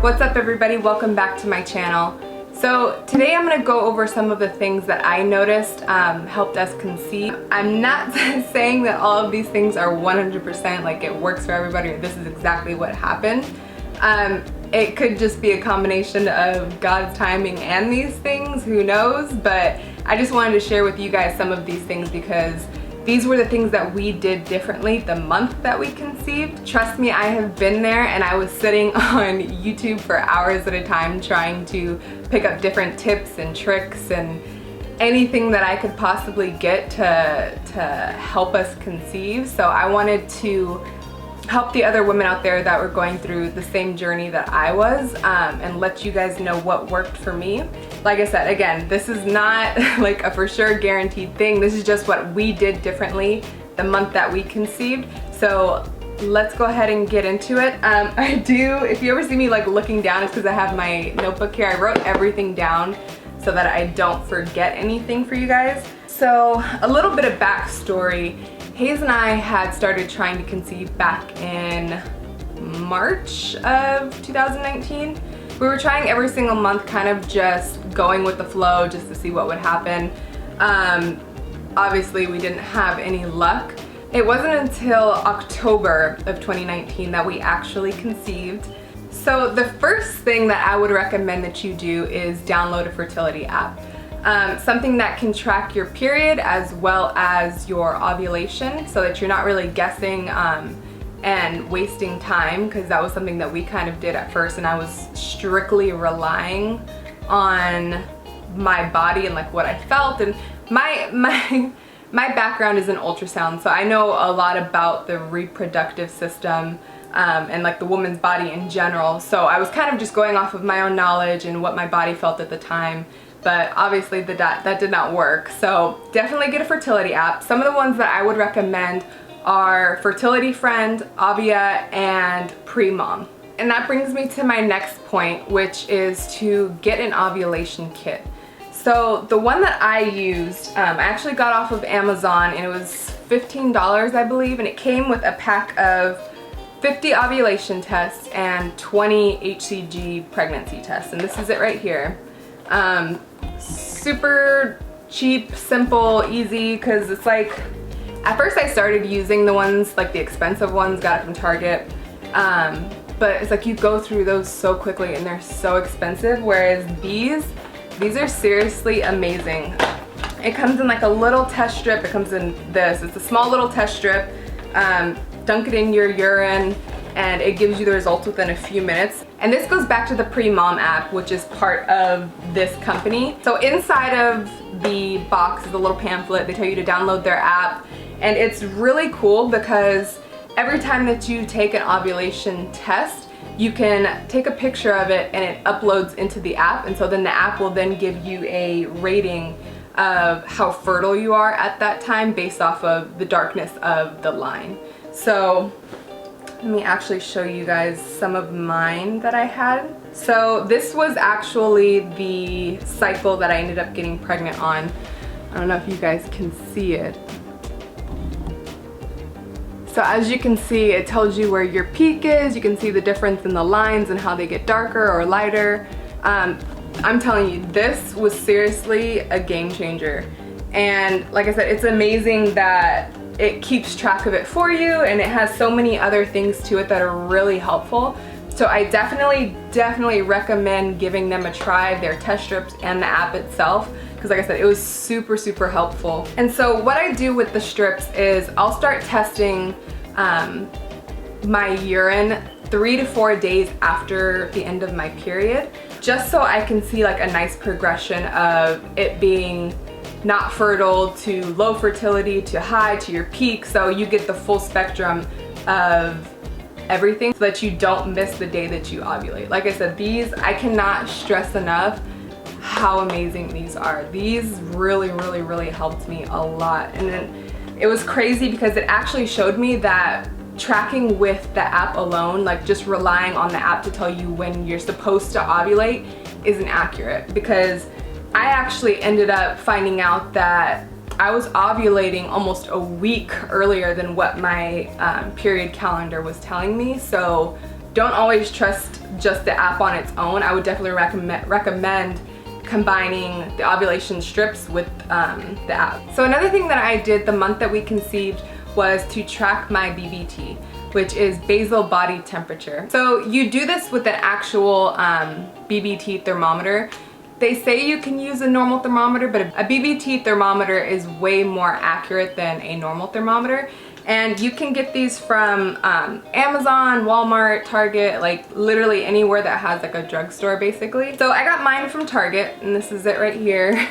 What's up everybody, welcome back to my channel. So today I'm going to go over some of the things that I noticed helped us conceive. I'm not saying that all of these things are 100% like it works for everybody or this is exactly what happened. It could just be a combination of God's timing and these things, who knows, but I just wanted to share with you guys some of these things because these were the things that we did differently the month that we conceived. Trust me, I have been there and I was sitting on YouTube for hours at a time trying to pick up different tips and tricks and anything that I could possibly get to help us conceive. So I wanted to help the other women out there that were going through the same journey that I was and let you guys know what worked for me. Like I said, again, this is not like a for sure guaranteed thing. This is just what we did differently the month that we conceived. So let's go ahead and get into it. If you ever see me like looking down, it's because I have my notebook here. I wrote everything down so that I don't forget anything for you guys. So a little bit of backstory. Hayes and I had started trying to conceive back in March of 2019. We were trying every single month, kind of just going with the flow just to see what would happen. Obviously we didn't have any luck. It wasn't until October of 2019 that we actually conceived. So the first thing that I would recommend that you do is download a fertility app. Something that can track your period as well as your ovulation so that you're not really guessing and wasting time, because that was something that we kind of did at first and I was strictly relying on my body and like what I felt. And my background is in ultrasound, so I know a lot about the reproductive system and like the woman's body in general. So I was kind of just going off of my own knowledge and what my body felt at the time. But obviously that did not work. So definitely get a fertility app. Some of the ones that I would recommend are Fertility Friend, Ovia, and Premom. And that brings me to my next point, which is to get an ovulation kit. So the one that I used, I actually got off of Amazon and it was $15, I believe, and it came with a pack of 50 ovulation tests and 20 HCG pregnancy tests. And this is it right here. Super cheap, simple, easy, because it's like, at first I started using the ones, like the expensive ones, got it from Target, but it's like you go through those so quickly and they're so expensive, whereas these are seriously amazing. It comes in like a little test strip. It comes in this, it's a small little test strip. Dunk it in your urine and it gives you the results within a few minutes. And this goes back to the Premom app, which is part of this company. So inside of the box is a little pamphlet. They tell you to download their app. And it's really cool because every time that you take an ovulation test, you can take a picture of it and it uploads into the app. And so then the app will then give you a rating of how fertile you are at that time based off of the darkness of the line. So let me actually show you guys some of mine that I had. So this was actually the cycle that I ended up getting pregnant on. I don't know if you guys can see it. So as you can see, it tells you where your peak is. You can see the difference in the lines and how they get darker or lighter. I'm telling you, this was seriously a game changer. And like I said, it's amazing that it keeps track of it for you and it has so many other things to it that are really helpful. So I definitely recommend giving them a try, their test strips and the app itself, because like I said, it was super helpful. And so what I do with the strips is I'll start testing my urine 3 to 4 days after the end of my period, just so I can see like a nice progression of it being not fertile to low fertility to high to your peak, so you get the full spectrum of everything so that you don't miss the day that you ovulate. Like I said, these, I cannot stress enough how amazing these are. These really helped me a lot. And then it was crazy because it actually showed me that tracking with the app alone, like just relying on the app to tell you when you're supposed to ovulate, isn't accurate, because I actually ended up finding out that I was ovulating almost a week earlier than what my period calendar was telling me. So don't always trust just the app on its own. I would definitely recommend combining the ovulation strips with the app. So another thing that I did the month that we conceived was to track my BBT, which is basal body temperature. So you do this with an actual BBT thermometer. They say you can use a normal thermometer, but a BBT thermometer is way more accurate than a normal thermometer. And you can get these from Amazon, Walmart, Target, like literally anywhere that has like a drugstore basically. So I got mine from Target, and this is it right here.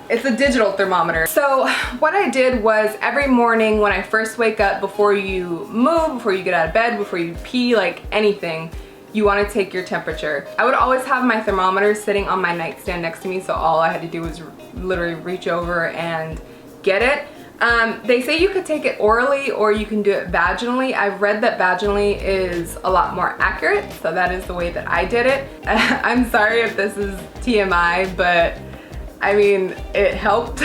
It's a digital thermometer. So what I did was every morning when I first wake up, before you move, before you get out of bed, before you pee, like anything, you want to take your temperature. I would always have my thermometer sitting on my nightstand next to me, so all I had to do was literally reach over and get it. They say you could take it orally or you can do it vaginally. I've read that vaginally is a lot more accurate, so that is the way that I did it. I'm sorry if this is TMI, but I mean, it helped,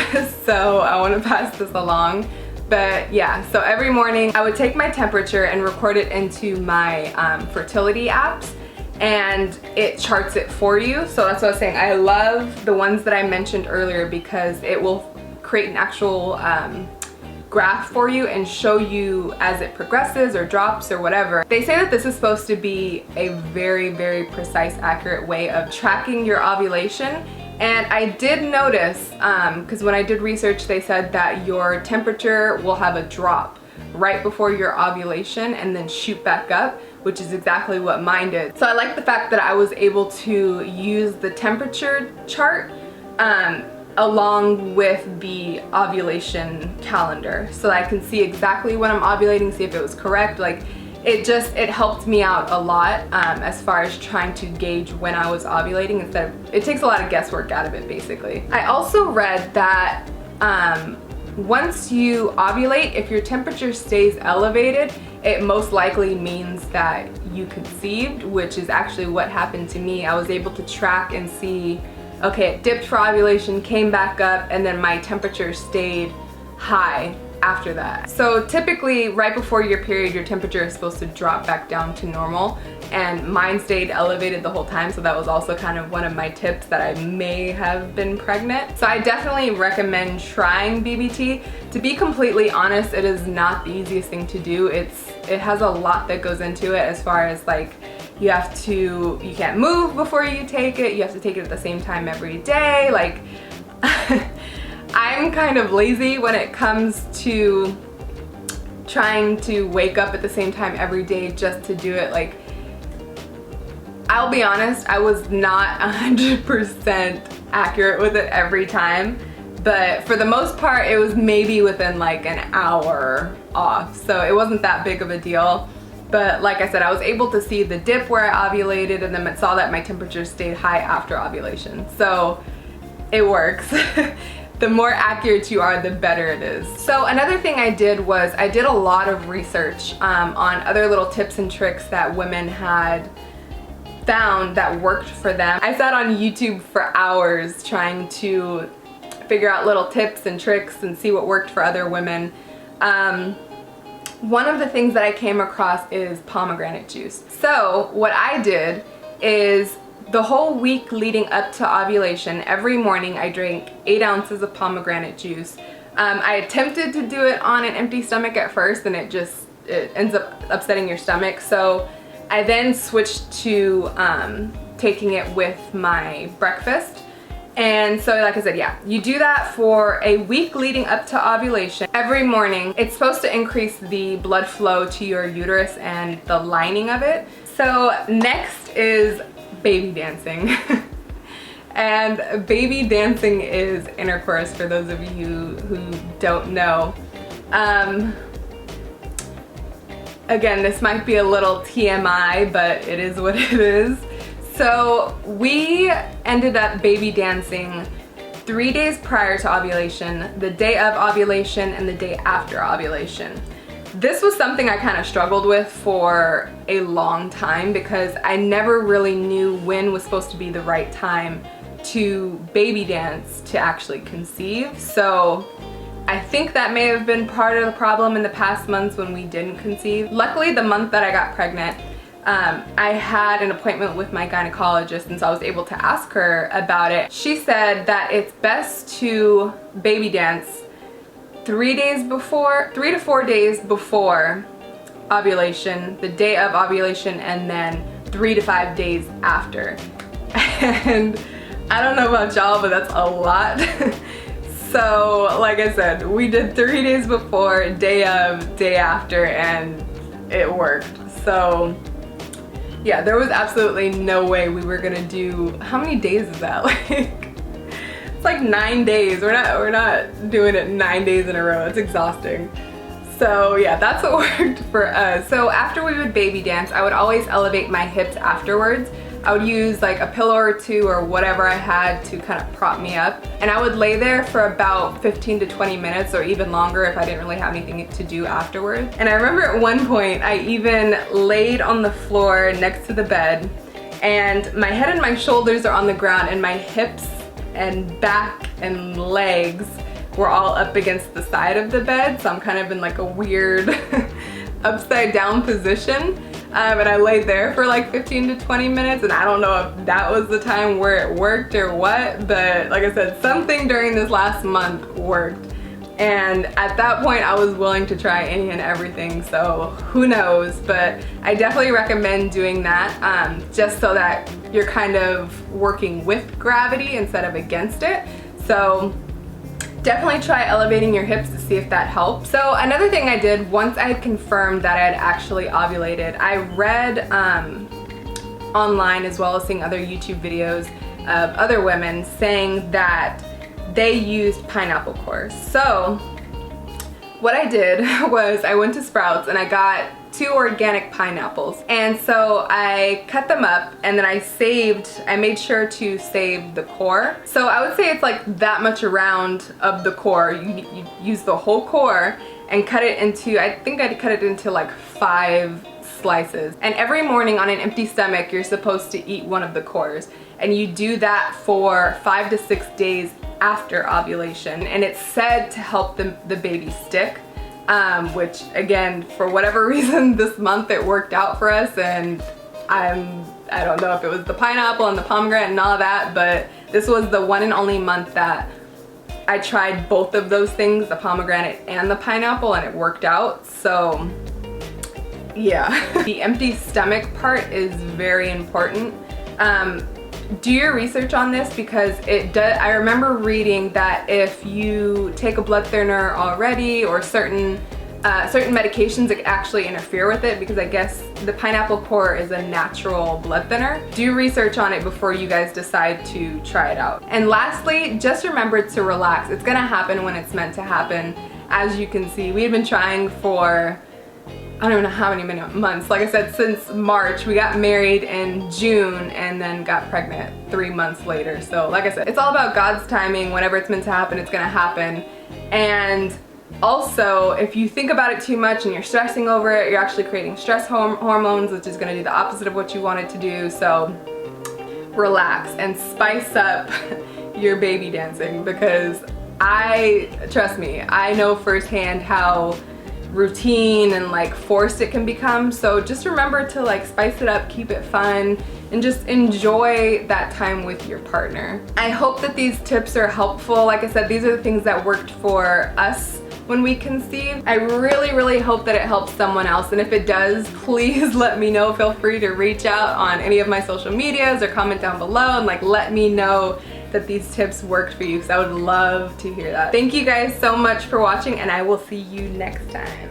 so I want to pass this along. But yeah, so every morning I would take my temperature and record it into my fertility apps, and it charts it for you. So that's what I was saying. I love the ones that I mentioned earlier because it will create an actual graph for you and show you as it progresses or drops or whatever. They say that this is supposed to be a very, very precise, accurate way of tracking your ovulation. And I did notice, because when I did research, they said that your temperature will have a drop right before your ovulation and then shoot back up, which is exactly what mine did. So I like the fact that I was able to use the temperature chart along with the ovulation calendar, so I can see exactly when I'm ovulating, see if it was correct. Like, it helped me out a lot as far as trying to gauge when I was ovulating, instead of, it takes a lot of guesswork out of it basically. I also read that once you ovulate, if your temperature stays elevated, it most likely means that you conceived, which is actually what happened to me. I was able to track and see, okay, it dipped for ovulation, came back up, and then my temperature stayed high after that. So typically right before your period, your temperature is supposed to drop back down to normal, and mine stayed elevated the whole time, so that was also kind of one of my tips that I may have been pregnant. So I definitely recommend trying BBT. To be completely honest, it is not the easiest thing to do. It has a lot that goes into it, as far as like, you can't move before you take it, you have to take it at the same time every day. Like, I'm kind of lazy when it comes to trying to wake up at the same time every day just to do it. Like, I'll be honest, I was not 100% accurate with it every time, but for the most part it was maybe within like an hour off, so it wasn't that big of a deal. But like I said, I was able to see the dip where I ovulated, and then it saw that my temperature stayed high after ovulation, so it works. The more accurate you are, the better it is. So another thing I did was I did a lot of research on other little tips and tricks that women had found that worked for them. I sat on YouTube for hours trying to figure out little tips and tricks and see what worked for other women. One of the things that I came across is pomegranate juice. So what I did is, the whole week leading up to ovulation, every morning I drank 8 ounces of pomegranate juice. I attempted to do it on an empty stomach at first, and it ends up upsetting your stomach. So I then switched to taking it with my breakfast. And so like I said, yeah, you do that for a week leading up to ovulation. Every morning, it's supposed to increase the blood flow to your uterus and the lining of it. So next is baby dancing. And baby dancing is intercourse, for those of you who don't know. Again, this might be a little TMI, but it is what it is. So we ended up baby dancing 3 days prior to ovulation, the day of ovulation, and the day after ovulation. This was something I kind of struggled with for a long time because I never really knew when was supposed to be the right time to baby dance to actually conceive. So I think that may have been part of the problem in the past months when we didn't conceive. Luckily, the month that I got pregnant, I had an appointment with my gynecologist, and so I was able to ask her about it. She said that it's best to baby dance 3 to 4 days before ovulation, the day of ovulation, and then 3 to 5 days after. And I don't know about y'all, but that's a lot. So like I said, we did 3 days before, day of, day after, and it worked. So yeah, there was absolutely no way we were gonna do, how many days is that? It's like 9 days. We're not doing it 9 days in a row. It's exhausting. So yeah, that's what worked for us. So after we would baby dance, I would always elevate my hips afterwards. I would use like a pillow or two or whatever I had to kind of prop me up. And I would lay there for about 15 to 20 minutes or even longer if I didn't really have anything to do afterwards. And I remember at one point, I even laid on the floor next to the bed, and my head and my shoulders are on the ground, and my hips and back and legs were all up against the side of the bed. So I'm kind of in like a weird upside down position. And I laid there for like 15 to 20 minutes, and I don't know if that was the time where it worked or what, but like I said, something during this last month worked. And at that point, I was willing to try any and everything, so who knows, but I definitely recommend doing that just so that you're kind of working with gravity instead of against it. So definitely try elevating your hips to see if that helps. So another thing I did once I had confirmed that I had actually ovulated, I read online as well as seeing other YouTube videos of other women saying that they used pineapple cores. So what I did was I went to Sprouts and I got 2 organic pineapples, and so I cut them up, and then I made sure to save the core. So I would say it's like that much around of the core. You use the whole core and cut it into, I think I'd cut it into like 5 slices. And every morning on an empty stomach, you're supposed to eat one of the cores, and you do that for 5 to 6 days after ovulation, and it's said to help the baby stick. Which again, for whatever reason this month it worked out for us, and I don't know if it was the pineapple and the pomegranate and all of that, but this was the one and only month that I tried both of those things, the pomegranate and the pineapple, and it worked out. So yeah. The empty stomach part is very important. Do your research on this, because it does. I remember reading that if you take a blood thinner already or certain medications, it actually interfere with it, because I guess the pineapple core is a natural blood thinner. Do research on it before you guys decide to try it out. And lastly, just remember to relax. It's gonna happen when it's meant to happen. As you can see, we've been trying for I don't even know how many months. Like I said, since March. We got married in June and then got pregnant 3 months later. So like I said, it's all about God's timing. Whenever it's meant to happen, it's gonna happen. And also, if you think about it too much and you're stressing over it, you're actually creating stress hormones, which is gonna do the opposite of what you want it to do. So relax and spice up your baby dancing, because trust me, I know firsthand how routine and like forced it can become. So just remember to like spice it up, keep it fun, and just enjoy that time with your partner. I hope that these tips are helpful. Like I said, these are the things that worked for us when we conceived. I really hope that it helps someone else, and if it does, please let me know. Feel free to reach out on any of my social medias or comment down below and like let me know that these tips worked for you, because I would love to hear that. Thank you guys so much for watching, and I will see you next time.